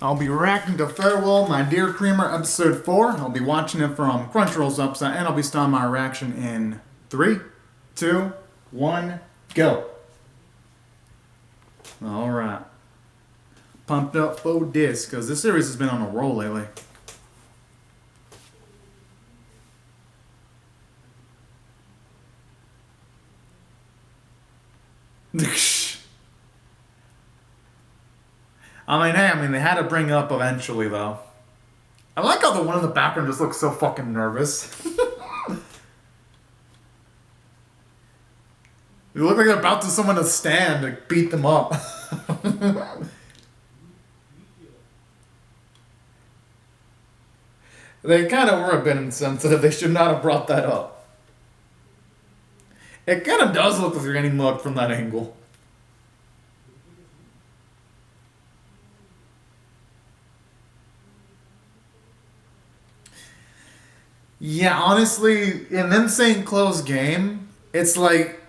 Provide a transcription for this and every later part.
I'll be reacting to Farewell, My Dear Cramer, episode 4. I'll be watching it from Crunchyroll's website, and I'll be starting my reaction in 3, 2, 1, go. Alright. Pumped up for this, because this series has been on a roll lately. I mean, they had to bring it up eventually, though. I like how the one in the background just looks so fucking nervous. They look like they're about to someone to stand to beat them up. They kind of were a bit insensitive. They should not have brought that up. It kind of does look like they're getting mugged from that angle. Yeah, honestly, in them saying close game, it's like,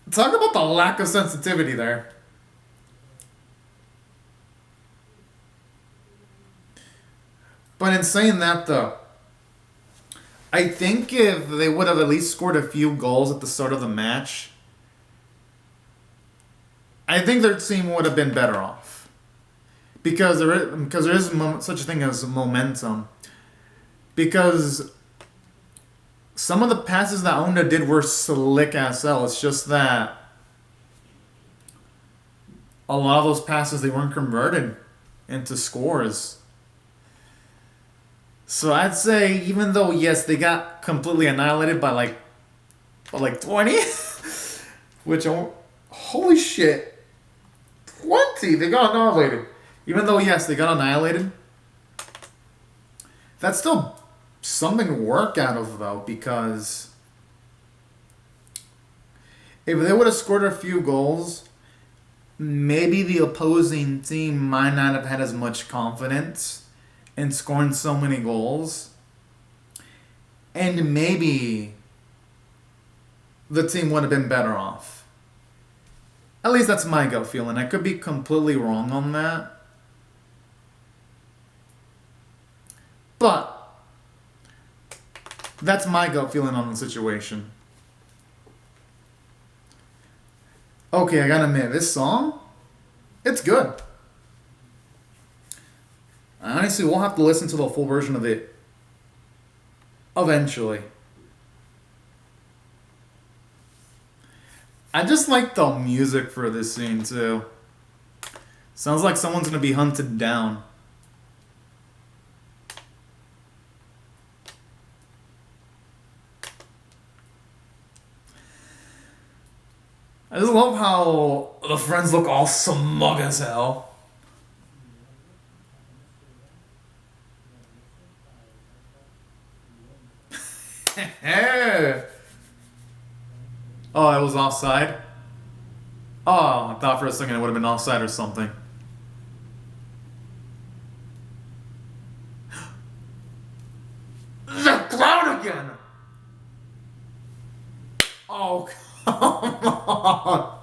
talk about the lack of sensitivity there. But in saying that, though, I think if they would have at least scored a few goals at the start of the match, I think their team would have been better off. Because there is such a thing as momentum. Because some of the passes that Onda did were slick as hell. It's just that a lot of those passes, they weren't converted into scores. So I'd say, even though, yes, they got completely annihilated by like 20, which, holy shit, 20, they got annihilated. Even though, yes, they got annihilated, that's still something to work out of, though, because if they would have scored a few goals, maybe the opposing team might not have had as much confidence in scoring so many goals, and maybe the team would have been better off. At least that's my gut feeling. I could be completely wrong on that, but that's my gut feeling on the situation. Okay, I gotta admit, this song, it's good. Honestly, we'll have to listen to the full version of it eventually. I just like the music for this scene, too. Sounds like someone's gonna be hunted down. I just love how the friends look all smug as hell. Oh, it was offside? Oh, I thought for a second it would have been offside or something. The clown again! Oh, come on.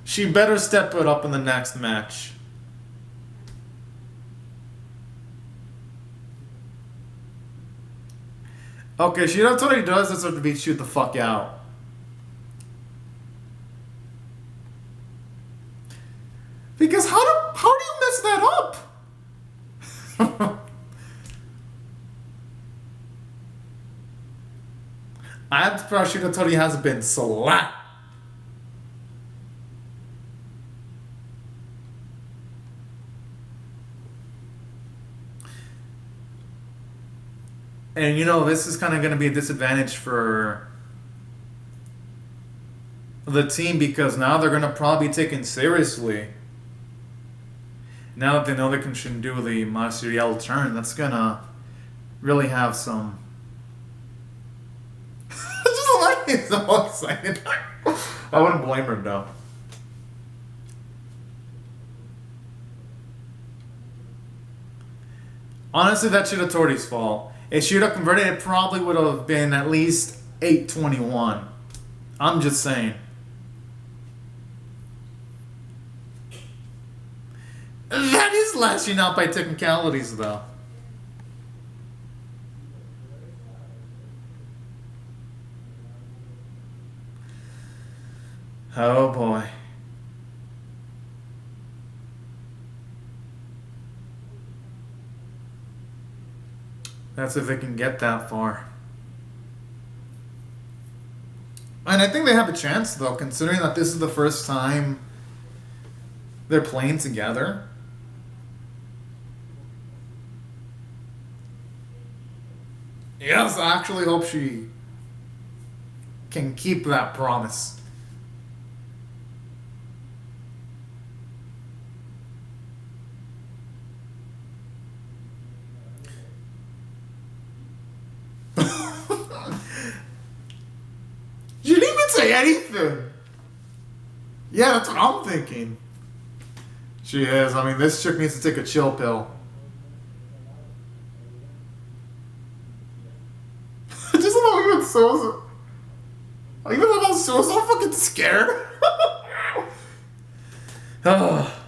She better step it up in the next match. Okay, that's what he does. That's what to shoot the fuck out. Because how do you mess that up? I'm surprised Shiratori hasn't been slapped. And you know, this is kind of going to be a disadvantage for the team because now they're going to probably be taken seriously. Now that they know they can do the Masuriel turn, that's going to really have some... I just like it so excited. I wouldn't blame her, though. Honestly, that's Shiratori's fault. If she would have converted, it probably would have been at least 8-21. I'm just saying. That is lashing out by technicalities, though. Oh boy. That's if they can get that far. And I think they have a chance, though, considering that this is the first time they're playing together. Yes, I actually hope she can keep that promise. You didn't even say anything. Yeah, that's what I'm thinking. She is. I mean, this chick needs to take a chill pill. Just know even so. Even though I'm so fucking scared. Oh.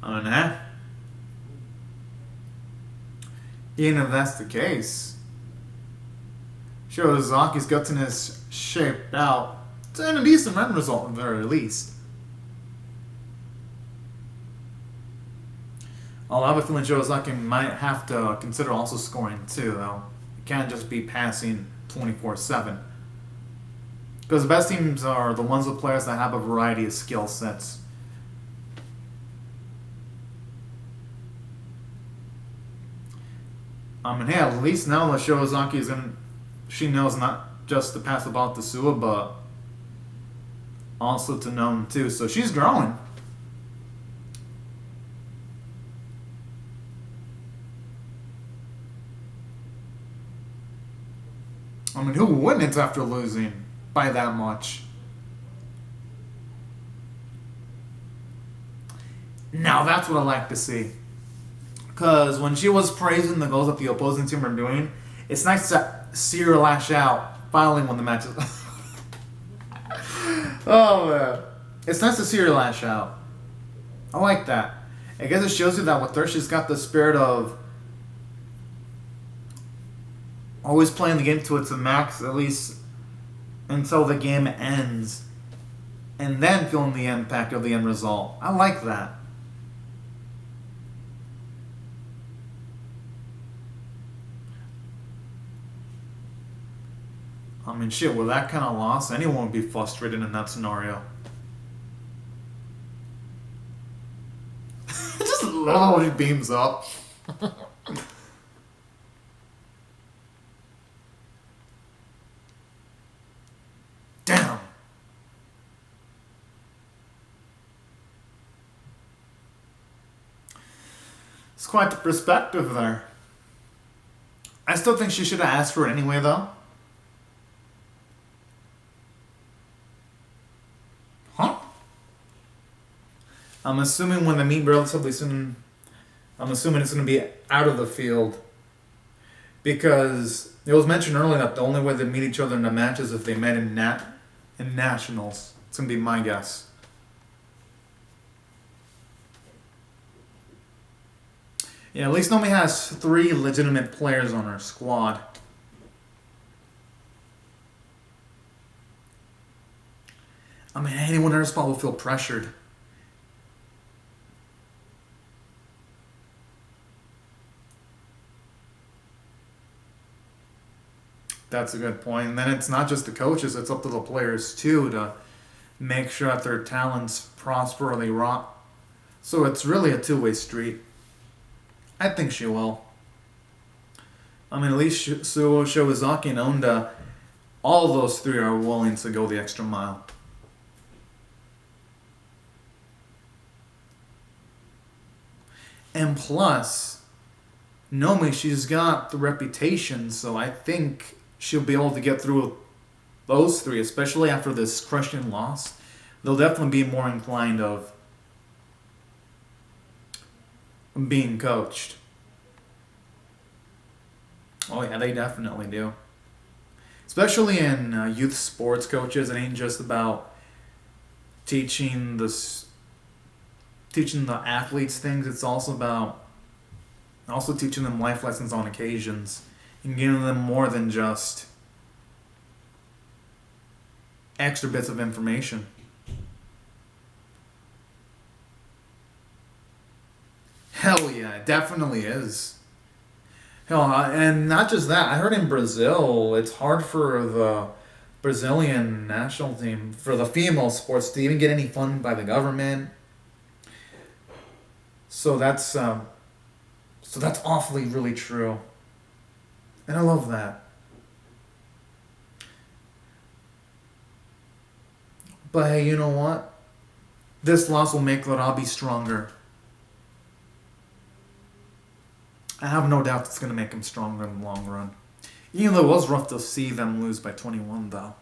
Oh, nah. Even if that's the case, Shiozaki's gutsiness shaped out to a decent end result at the very least. I'll have a feeling Shiozaki might have to consider also scoring too, though. It can't just be passing 24/7. Because the best teams are the ones with players that have a variety of skill sets. Hey, at least now that Shiozaki is gonna, she knows not just to pass the ball to Sua, but also to Gnome too. So she's growing. I mean, who wouldn't after losing by that much? Now that's what I like to see. Because when she was praising the goals that the opposing team are doing, it's nice to see her lash out finally when the match is... Oh, man. It's nice to see her lash out. I like that. I guess it shows you that with her, she's got the spirit of always playing the game to its max, at least until the game ends, and then feeling the impact of the end result. I like that. I mean, shit, with that kind of loss, anyone would be frustrated in that scenario. Just love how he beams up. Damn. It's quite the perspective there. I still think she should have asked for it anyway, though. I'm assuming when they meet relatively soon, I'm assuming it's going to be out of the field. Because it was mentioned earlier that the only way they meet each other in a match is if they met in nationals. It's going to be my guess. Yeah, at least Nomi has 3 legitimate players on her squad. I mean, anyone in her spot will feel pressured. That's a good point. And then it's not just the coaches, it's up to the players too to make sure that their talents prosper or they rot. So it's really a two-way street. I think she will. I mean, at least Suo, Shiozaki, and Onda, all those 3 are willing to go the extra mile. And plus, Nomi, she's got the reputation, so I think she'll be able to get through those 3, especially after this crushing loss. They'll definitely be more inclined of being coached. Oh yeah, they definitely do. Especially in youth sports coaches, it ain't just about teaching the teaching the athletes things. It's also about also teaching them life lessons on occasions and giving them more than just extra bits of information. Hell yeah, it definitely is. Hell, and not just that. I heard in Brazil, it's hard for the Brazilian national team, for the female sports, to even get any funding by the government. So that's awfully really true, and I love that. But hey, you know what? This loss will make Robbie stronger. I have no doubt it's going to make him stronger in the long run. Even though it was rough to see them lose by 21, though.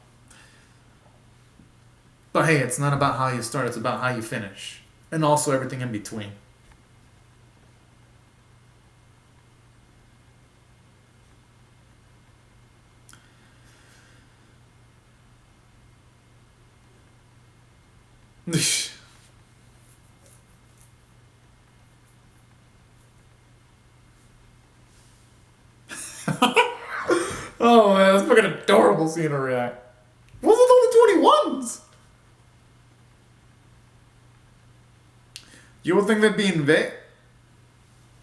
But hey, it's not about how you start, it's about how you finish. And also everything in between. Oh man, that's fucking adorable seeing her react. Wasn't only 21s? You would think they'd be in Vic?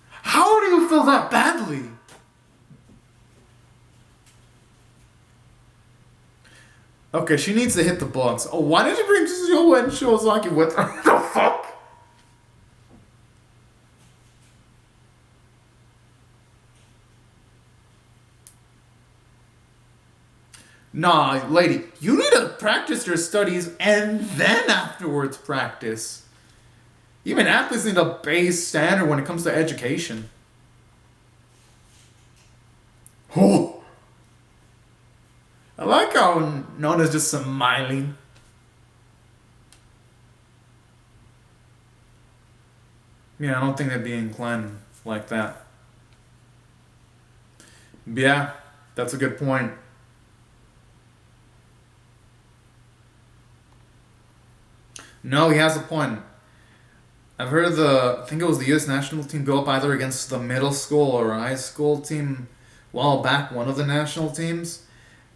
How do you feel that badly? Okay, she needs to hit the books. Oh, why did you bring Joe and Shiozaki with her? The fuck? Nah, lady, you need to practice your studies and then afterwards practice. Even athletes need a base standard when it comes to education. Oh, I like how Nona's just smiling. Yeah, I don't think they'd be inclined like that. Yeah, that's a good point. No, he has a point. I've heard I think it was the U.S. national team go up either against the middle school or high school team a while back, one of the national teams,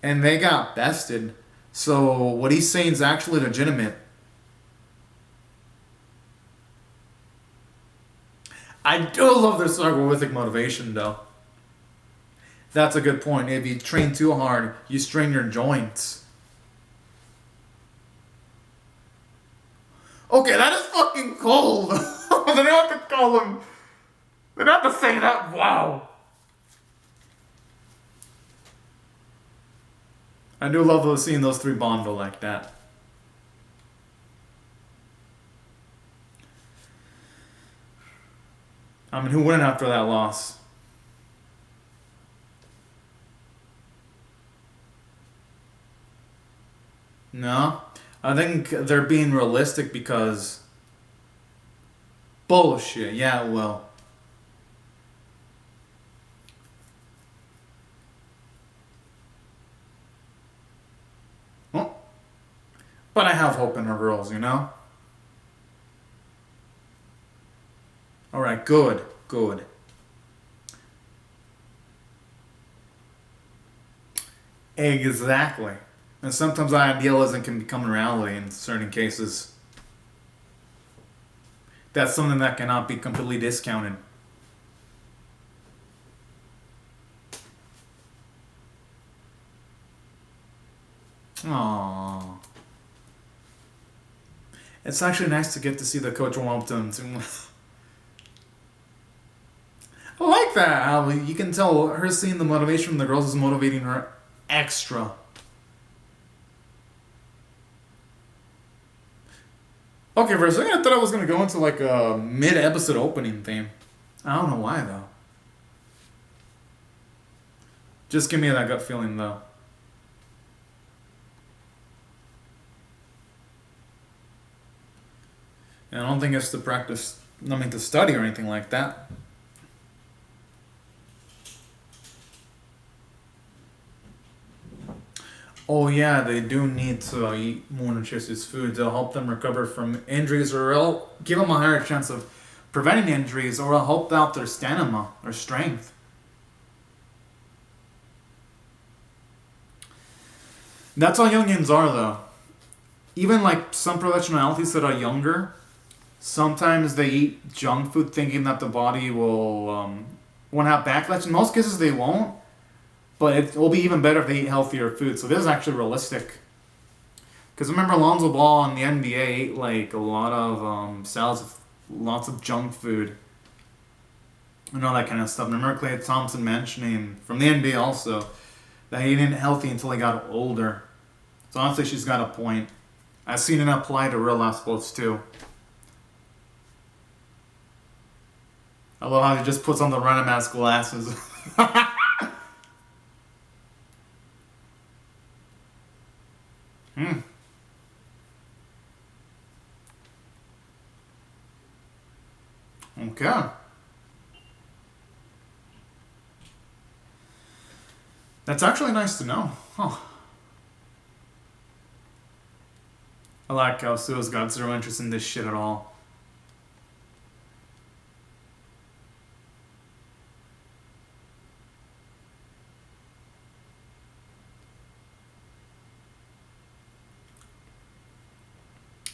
and they got bested. So what he's saying is actually legitimate. I do love their sarcastic motivation, though. That's a good point. If you train too hard, you strain your joints. Okay, that is fucking cold. They don't have to call him. They don't have to say that. Wow. I do love seeing those three bondo like that. I mean, who wouldn't after that loss? No. I think they're being realistic because bullshit. Yeah, well. Well, but I have hope in our girls, you know? Alright, good. Good. Exactly. And sometimes idealism can become reality in certain cases. That's something that cannot be completely discounted. Aww. It's actually nice to get to see the coach warm up to him too. I like that. How you can tell her seeing the motivation from the girls is motivating her extra. Okay, for a second I thought I was gonna go into like a mid-episode opening theme. I don't know why though. Just give me that gut feeling though. And I don't think it's to practice, I mean to study or anything like that. Oh yeah, they do need to eat more nutritious food to help them recover from injuries, or it'll give them a higher chance of preventing injuries, or it'll help out their stamina or strength. That's how youngins are, though. Even like some professional athletes that are younger, sometimes they eat junk food thinking that the body won't have backlash. In most cases, they won't, but it will be even better if they eat healthier food. So this is actually realistic. Because remember, Lonzo Ball in the NBA ate like a lot of salads with lots of junk food and all that kind of stuff. And I remember Klay Thompson mentioning from the NBA also that he didn't eat healthy until he got older. So honestly, she's got a point. I've seen it apply to real life sports too. I love how he just puts on the running mask glasses. Hmm. Okay. That's actually nice to know. Huh. I like how Sue's got zero interest in this shit at all.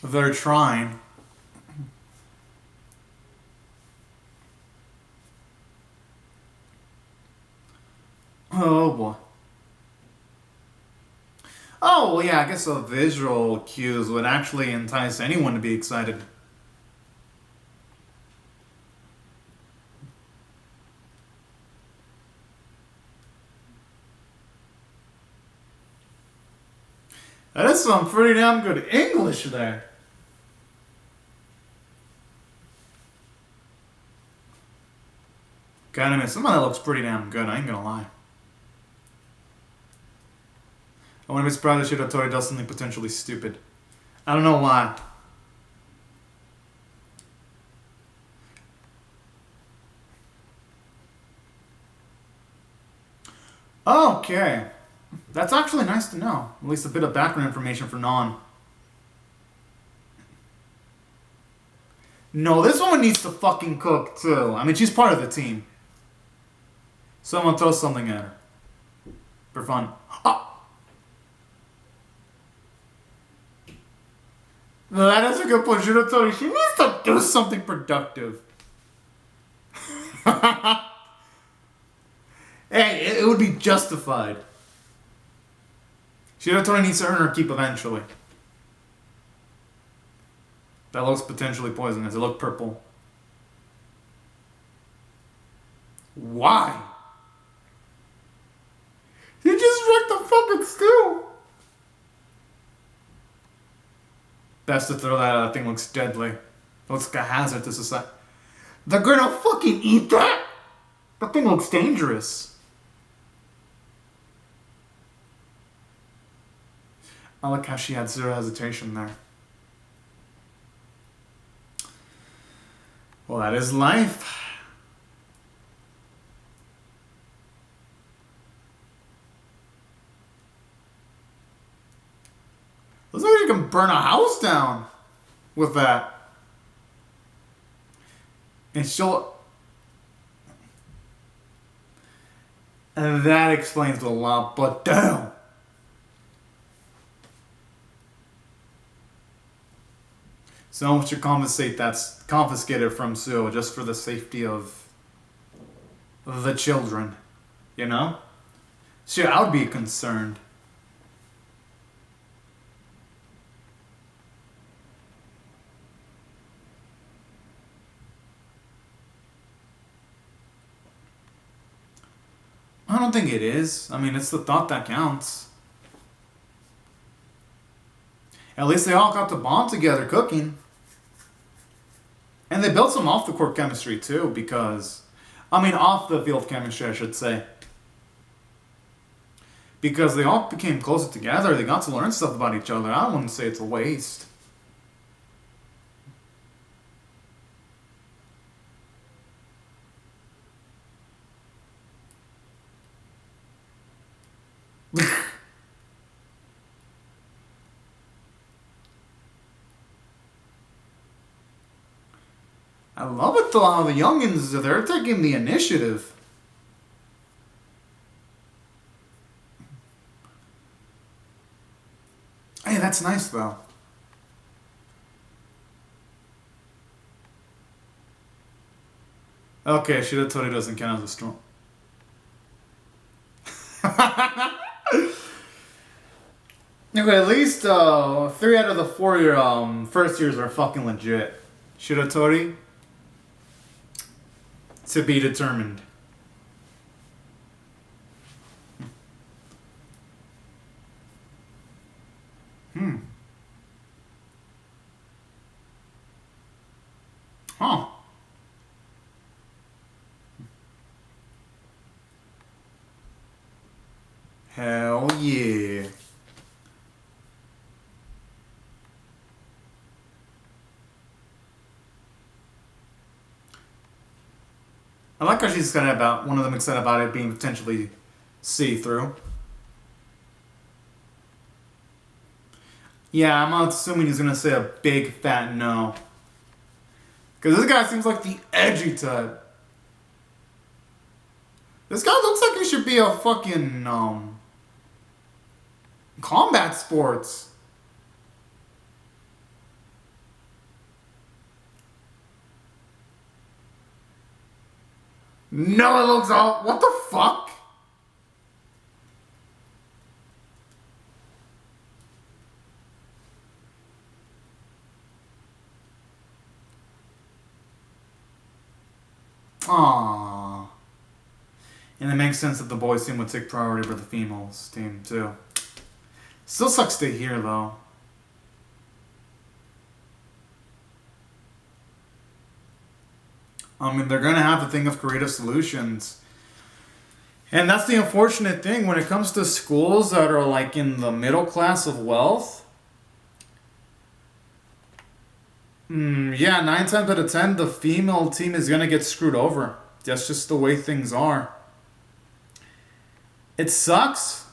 They're trying. Oh boy. Oh, well, yeah, I guess the visual cues would actually entice anyone to be excited. That is some pretty damn good English there. God, I mean, some of that looks pretty damn good, I ain't gonna lie. I wouldn't be surprised if Shiratori does something potentially stupid. I don't know why. Okay. That's actually nice to know. At least a bit of background information for Non. No, this woman needs to fucking cook too. I mean, she's part of the team. Someone throw something at her. For fun. Oh! No, that is a good point. Shiratori, she needs to do something productive. Hey, it would be justified. Shiratori needs to earn her keep eventually. That looks potentially poisonous. It looked purple. Why? You just wrecked the fucking stew. Best to throw that out. That thing looks deadly. It looks like a hazard to society. They're gonna fucking eat that? That thing looks dangerous. I like how she had zero hesitation there. Well, that is life. Looks like you can burn a house down with that. And she'll... And that explains a lot, but damn! Someone should compensate that's confiscated from Sue just for the safety of the children. You know? Shit, I would be concerned. I don't think it is. I mean, it's the thought that counts. At least they all got to bond together cooking. And they built some off the court chemistry too, because... I mean, off the field chemistry, I should say. Because they all became closer together. They got to learn stuff about each other. I wouldn't say it's a waste. I love it though how the youngins, they're taking the initiative. Hey, that's nice though. Okay, Shiratori doesn't count as a strong. Okay, at least 3 out of the 4 first years are fucking legit. Shiratori, to be determined. Huh. Hell yeah. I like how she's excited about, one of them excited about it being potentially see-through. Yeah, I'm assuming he's gonna say a big fat no. Because this guy seems like the edgy type. This guy looks like he should be a fucking, combat sports. No, it looks all, what the fuck? Aww. And it makes sense that the boys team would take priority over the females team too. Still sucks to hear though. I mean, they're gonna have to think of creative solutions. And that's the unfortunate thing when it comes to schools that are like in the middle class of wealth. Yeah, 9 times out of 10, the female team is gonna get screwed over. That's just the way things are. It sucks,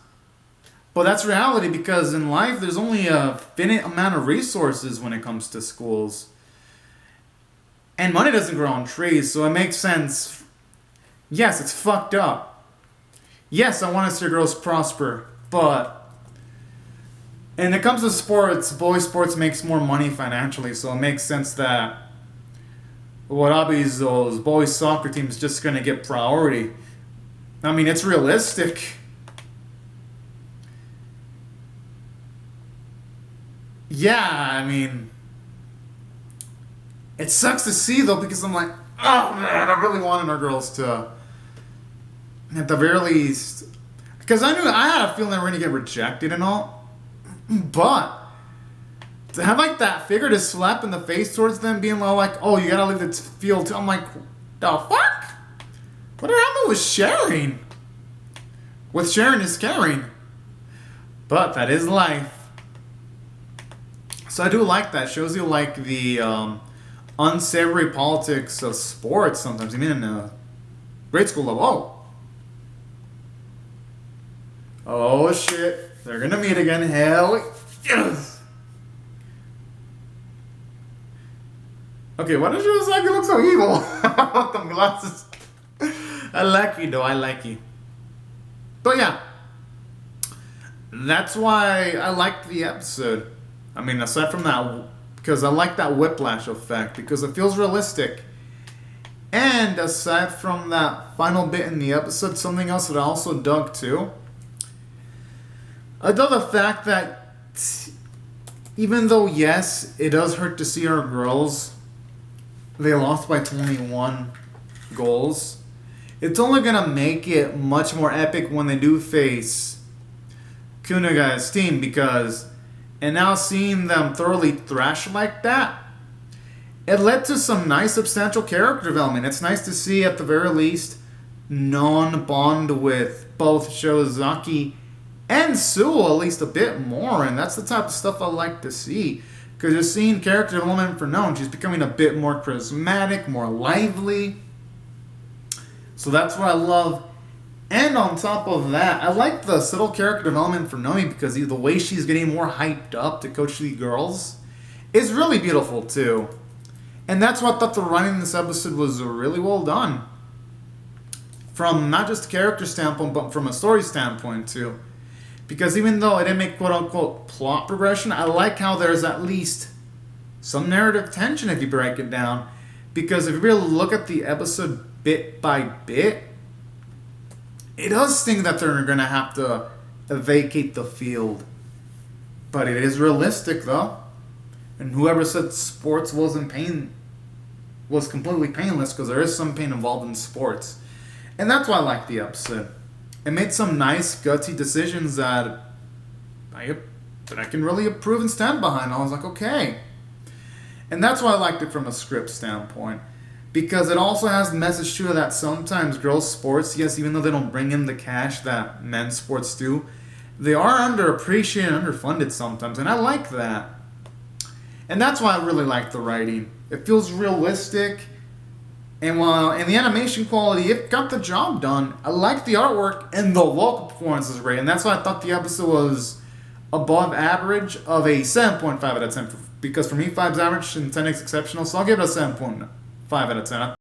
but that's reality because in life there's only a finite amount of resources when it comes to schools. And money doesn't grow on trees, so it makes sense. Yes, it's fucked up. Yes, I want to see girls prosper, but when it comes to sports, boys sports makes more money financially, so it makes sense that those boys soccer team is just going to get priority. I mean, it's realistic. Yeah, I mean, it sucks to see though because I'm like, oh man, I really wanted our girls to, at the very least, because I had a feeling they were going to get rejected and all, but to have like that figurative slap in the face towards them, being like, oh, you gotta leave the field too. I'm like, the fuck? What happened with sharing? With sharing is caring. But that is life. So I do like that. Shows you like the unsavory politics of sports sometimes. Even in grade school level. Oh shit. They're gonna meet again. Hell yes. Okay, why does Yosaki look so evil? With them glasses. I like you though, I like you. But yeah. That's why I liked the episode. I mean, aside from that, because I like that whiplash effect, because it feels realistic. And aside from that final bit in the episode, something else that I also dug too. I dug the fact that even though, yes, it does hurt to see our girls, they lost by 21 goals. It's only going to make it much more epic when they do face Kunagai's team because, and now seeing them thoroughly thrash like that, it led to some nice substantial character development. It's nice to see at the very least Non bond with both Shiozaki and Suo at least a bit more, and that's the type of stuff I like to see. Because you're seeing character development for Non. She's becoming a bit more charismatic, more lively. So that's what I love. And on top of that, I like the subtle character development for Nomi because the way she's getting more hyped up to coach the girls is really beautiful too. And that's why I thought the writing in this episode was really well done. From not just a character standpoint, but from a story standpoint too. Because even though I didn't make quote unquote plot progression, I like how there's at least some narrative tension if you break it down. Because if you really look at the episode bit by bit, it does sting that they're going to have to vacate the field. But it is realistic though. And whoever said sports wasn't pain was completely painless, because there is some pain involved in sports. And that's why I like the episode. It made some nice, gutsy decisions that I can really approve and stand behind. I was like, okay. And that's why I liked it from a script standpoint. Because it also has the message too that sometimes girls' sports, yes, even though they don't bring in the cash that men's sports do, they are underappreciated and underfunded sometimes. And I like that. And that's why I really like the writing. It feels realistic. And while in the animation quality, it got the job done. I like the artwork, and the vocal performance is great. And that's why I thought the episode was above average of a 7.5 out of 10. Because for me, 5's average and 10 is exceptional. So I'll give it a 7.5 out of 10.